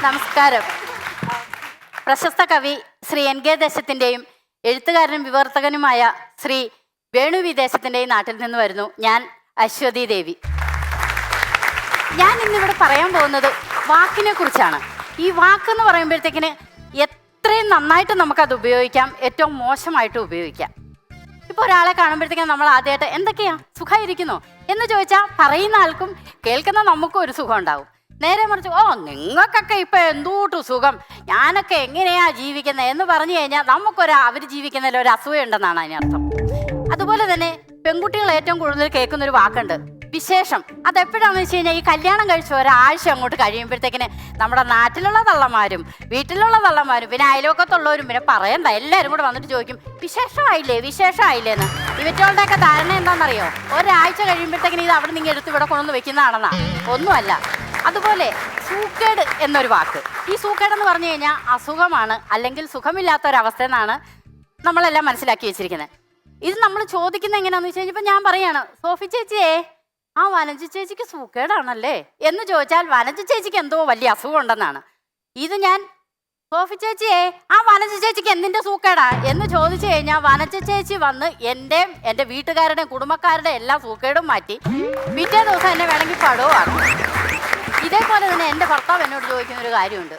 നമസ്കാരം. പ്രശസ്ത കവി ശ്രീ എൻ കെ ദേശത്തിൻ്റെയും എഴുത്തുകാരനും വിവർത്തകനുമായ ശ്രീ വേണു വി ദേശത്തിൻ്റെയും നാട്ടിൽ നിന്ന് വരുന്നു ഞാൻ, അശ്വതി ദേവി. ഞാൻ ഇന്നിവിടെ പറയാൻ പോകുന്നത് വാക്കിനെ കുറിച്ചാണ്. ഈ വാക്കെന്ന് പറയുമ്പോഴത്തേക്കിന് എത്രയും നന്നായിട്ട് നമുക്കത് ഉപയോഗിക്കാം, ഏറ്റവും മോശമായിട്ട് ഉപയോഗിക്കാം. ഇപ്പോൾ ഒരാളെ കാണുമ്പോഴത്തേക്കും നമ്മൾ ആദ്യമായിട്ട് എന്തൊക്കെയാ സുഖമായിരിക്കുന്നോ എന്ന് ചോദിച്ചാൽ പറയുന്ന ആൾക്കും കേൾക്കുന്ന നമുക്കും ഒരു സുഖം ഉണ്ടാവും. നേരെ മറിച്ച് നിങ്ങൾക്കൊക്കെ ഇപ്പം എന്തൂട്ടു സുഖം, ഞാനൊക്കെ എങ്ങനെയാ ജീവിക്കുന്നത് എന്ന് പറഞ്ഞു കഴിഞ്ഞാൽ അവർ ജീവിക്കുന്നതിൽ ഒരു അസൂയ ഉണ്ടെന്നാണ് അതിനർത്ഥം. അതുപോലെ തന്നെ പെൺകുട്ടികൾ ഏറ്റവും കൂടുതൽ കേൾക്കുന്നൊരു വാക്കുണ്ട്, വിശേഷം. അതെപ്പോഴാണെന്ന് വെച്ച് കഴിഞ്ഞാൽ ഈ കല്യാണം കഴിച്ച ഒരാഴ്ച അങ്ങോട്ട് കഴിയുമ്പോഴത്തേക്കിന് നമ്മുടെ നാട്ടിലുള്ള തള്ളമാരും വീട്ടിലുള്ള തള്ളമാരും പിന്നെ അയലോക്കത്തുള്ളവരും പിന്നെ പറയണ്ട എല്ലാവരും കൂടെ വന്നിട്ട് ചോദിക്കും, വിശേഷമായില്ലേ എന്ന്. ഇവറ്റകളുടെയൊക്കെ ധാരണ എന്താണെന്നറിയോ, ഒരാഴ്ച കഴിയുമ്പോഴത്തേക്കിന് ഇത് അവിടെ നിങ്ങൾ എടുത്ത് ഇവിടെ കൊണ്ടുവന്ന് വെക്കുന്നതാണെന്നാ. ഒന്നുമല്ല. അതുപോലെ സൂക്കേട് എന്നൊരു വാക്ക്, ഈ സൂക്കേടെന്ന് പറഞ്ഞു കഴിഞ്ഞാൽ അസുഖമാണ്, അല്ലെങ്കിൽ സുഖമില്ലാത്ത ഒരവസ്ഥ എന്നാണ് നമ്മളെല്ലാം മനസ്സിലാക്കി വെച്ചിരിക്കുന്നത്. ഇത് നമ്മൾ ചോദിക്കുന്നത് എങ്ങനെയാണെന്ന് വെച്ച് കഴിഞ്ഞാൽ ഇപ്പം ഞാൻ പറയാണ്, സോഫി ചേച്ചിയേ വനജ ചേച്ചിക്ക് സൂക്കേടാണല്ലേ എന്ന് ചോദിച്ചാൽ വനജ ചേച്ചിക്ക് എന്തോ വലിയ അസുഖം ഉണ്ടെന്നാണ്. ഇത് ഞാൻ സോഫി ചേച്ചിയെ വനജ ചേച്ചിക്ക് എന്തിൻ്റെ സൂക്കേടാ എന്ന് ചോദിച്ചു കഴിഞ്ഞാൽ വനജ ചേച്ചി വന്ന് എൻ്റെ വീട്ടുകാരുടെയും കുടുംബക്കാരുടെ എല്ലാ സൂക്കേടും മാറ്റി പിറ്റേ ദിവസം എന്നെ വേണമെങ്കിൽ പടവുമാണ്. ഇതേപോലെ തന്നെ എൻ്റെ ഭർത്താവ് എന്നോട് ചോദിക്കുന്ന ഒരു കാര്യമുണ്ട്,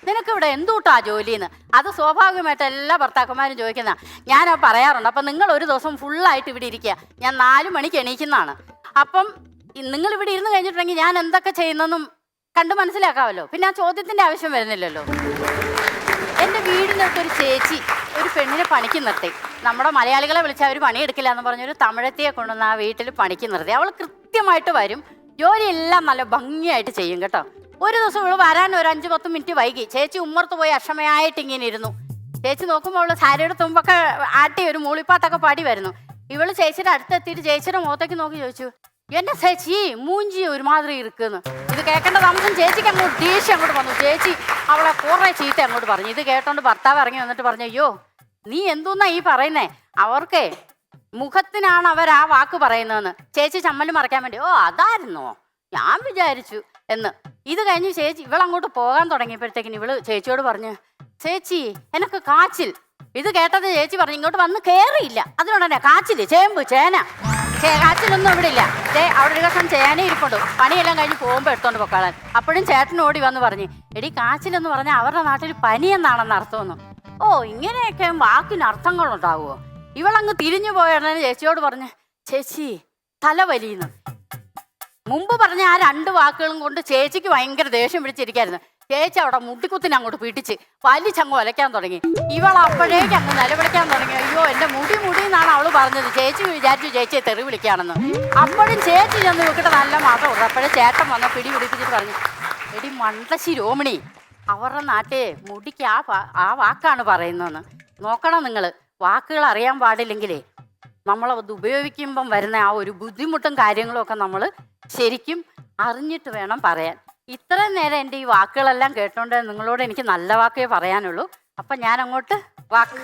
നിനക്കിവിടെ എന്തൂട്ടാ ജോലിന്ന്. അത് സ്വാഭാവികമായിട്ട് എല്ലാ ഭർത്താക്കന്മാരും ചോദിക്കുന്ന ഞാൻ പറയാറുണ്ട്. അപ്പം നിങ്ങൾ ഒരു ദിവസം ഫുള്ളായിട്ട് ഇവിടെ ഇരിക്കുക, ഞാൻ 4 മണിക്ക് എണീക്കുന്നതാണ്. അപ്പം നിങ്ങൾ ഇവിടെ ഇരുന്ന് കഴിഞ്ഞിട്ടുണ്ടെങ്കിൽ ഞാൻ എന്തൊക്കെ ചെയ്യുന്നതെന്നും കണ്ട് മനസ്സിലാക്കാമല്ലോ, പിന്നെ ആ ചോദ്യത്തിൻ്റെ ആവശ്യം വരുന്നില്ലല്ലോ. എൻ്റെ വീടിനകത്ത് ഒരു ചേച്ചി ഒരു പെണ്ണിനെ പണിക്ക് നിർത്തി. നമ്മുടെ മലയാളികളെ വിളിച്ചാൽ അവർ പണിയെടുക്കില്ല എന്ന് പറഞ്ഞൊരു തമിഴത്തിയെ കൊണ്ടുവന്ന് ആ വീട്ടിൽ പണിക്ക് നിർത്തി. അവൾ കൃത്യമായിട്ട് വരും, ജോലിയെല്ലാം നല്ല ഭംഗിയായിട്ട് ചെയ്യും കേട്ടോ. ഒരു ദിവസം ഇവള് വരാൻ ഒരു 5-10 മിനിറ്റ് വൈകി. ചേച്ചി ഉമ്മർത്ത് പോയി അക്ഷമയായിട്ട് ഇങ്ങനെ ഇരുന്നു. ചേച്ചി നോക്കുമ്പോൾ അവള് സാരിയുടെ തുമ്പൊക്കെ ആട്ടി ഒരു മൂളിപ്പാട്ടൊക്കെ പാടി വരുന്നു. ഇവള് ചേച്ചിയുടെ അടുത്തെത്തിയിട്ട് ചേച്ചിയുടെ മുഖത്തേക്ക് നോക്കി ചോദിച്ചു, എന്നെ ചേച്ചി മൂഞ്ചി ഒരുമാതിരി ഇരിക്കുന്നു. ഇത് കേൾക്കേണ്ട താമസം ചേച്ചിക്ക് അങ്ങോട്ട് ദേഷ്യം അങ്ങോട്ട് വന്നു. ചേച്ചി അവളെ കുറേ ചീത്ത അങ്ങോട്ട് പറഞ്ഞു. ഇത് കേട്ടോണ്ട് ഭർത്താവ് ഇറങ്ങി വന്നിട്ട് പറഞ്ഞു, അയ്യോ നീ എന്തോന്നാ ഈ പറയുന്നേ, അവർക്കേ മുഖത്തിനാണ് അവർ ആ വാക്ക് പറയുന്നതെന്ന്. ചേച്ചി ചമ്മല് മറയ്ക്കാൻ വേണ്ടി അതായിരുന്നോ ഞാൻ വിചാരിച്ചു എന്ന്. ഇത് കഴിഞ്ഞ് ചേച്ചി ഇവളങ്ങോട്ട് പോകാൻ തുടങ്ങിയപ്പോഴത്തേക്കിന് ഇവള് ചേച്ചിയോട് പറഞ്ഞു, ചേച്ചി എനക്ക് കാച്ചിൽ. ഇത് കേട്ടത് ചേച്ചി പറഞ്ഞു, ഇങ്ങോട്ട് വന്ന് കയറിയില്ല. അതിനോടന്നെ കാച്ചില്, ചേമ്പ്, ചേന, കാച്ചിലൊന്നും ഇവിടെ ഇല്ല. അവിടെ ഒരു കഷ്ണം ചേന ഇരിപ്പുണ്ട്, പണിയെല്ലാം കഴിഞ്ഞ് പോകുമ്പോൾ എടുത്തോണ്ട് പൊക്കാളാൻ. അപ്പോഴും ചേട്ടൻ ഓടി വന്ന് പറഞ്ഞു, എടി കാച്ചിലെന്ന് പറഞ്ഞാൽ അവരുടെ നാട്ടിൽ പനി എന്നാണെന്ന് അർത്ഥമൊന്നും. ഇങ്ങനെയൊക്കെ വാക്കിന് അർത്ഥങ്ങളുണ്ടാവുമോ? ഇവളങ്ങ് തിരിഞ്ഞു പോയടനെ ചേച്ചിയോട് പറഞ്ഞു, ചേച്ചി തല വലിയുന്നു. മുമ്പ് പറഞ്ഞ ആ 2 വാക്കുകളും കൊണ്ട് ചേച്ചിക്ക് ഭയങ്കര ദേഷ്യം പിടിച്ചിരിക്കായിരുന്നു. ചേച്ചി അവിടെ മുട്ടിക്കുത്തിന് അങ്ങോട്ട് പിടിച്ച് വലിച്ചങ്ങ് ഒലയ്ക്കാൻ തുടങ്ങി. ഇവൾ അപ്പോഴേക്ക് അങ്ങ് നിലവിളിക്കാൻ തുടങ്ങി. അയ്യോ എൻ്റെ മുടി എന്നാണ് അവള് പറഞ്ഞത്. ചേച്ചി വിചാരിച്ചു ചേച്ചിയെ തെറി വിളിക്കുകയാണെന്ന്. അപ്പോഴും ചേച്ചി ചെന്ന് വിട്ടിട്ട് നല്ല മാസം ഉണ്ട്. അപ്പോഴേ ചേട്ടൻ വന്ന് പിടിപ്പിച്ചിട്ട് പറഞ്ഞു, എടി മണ്ടശി രോമിണി, അവരുടെ നാട്ടിൽ മുടിക്ക് ആ വാക്കാണ് പറയുന്നതെന്ന്. നോക്കണം നിങ്ങൾ, വാക്കുകൾ അറിയാൻ പാടില്ലെങ്കിലേ നമ്മളത് ഉപയോഗിക്കുമ്പം വരുന്ന ആ ഒരു ബുദ്ധിമുട്ടും കാര്യങ്ങളും ഒക്കെ നമ്മൾ ശരിക്കും അറിഞ്ഞിട്ട് വേണം പറയാൻ. ഇത്രയും നേരം എൻ്റെ ഈ വാക്കുകളെല്ലാം കേട്ടോണ്ട് നിങ്ങളോട് എനിക്ക് നല്ല വാക്കേ പറയാനുള്ളൂ. അപ്പം ഞാൻ അങ്ങോട്ട് വാക്ക്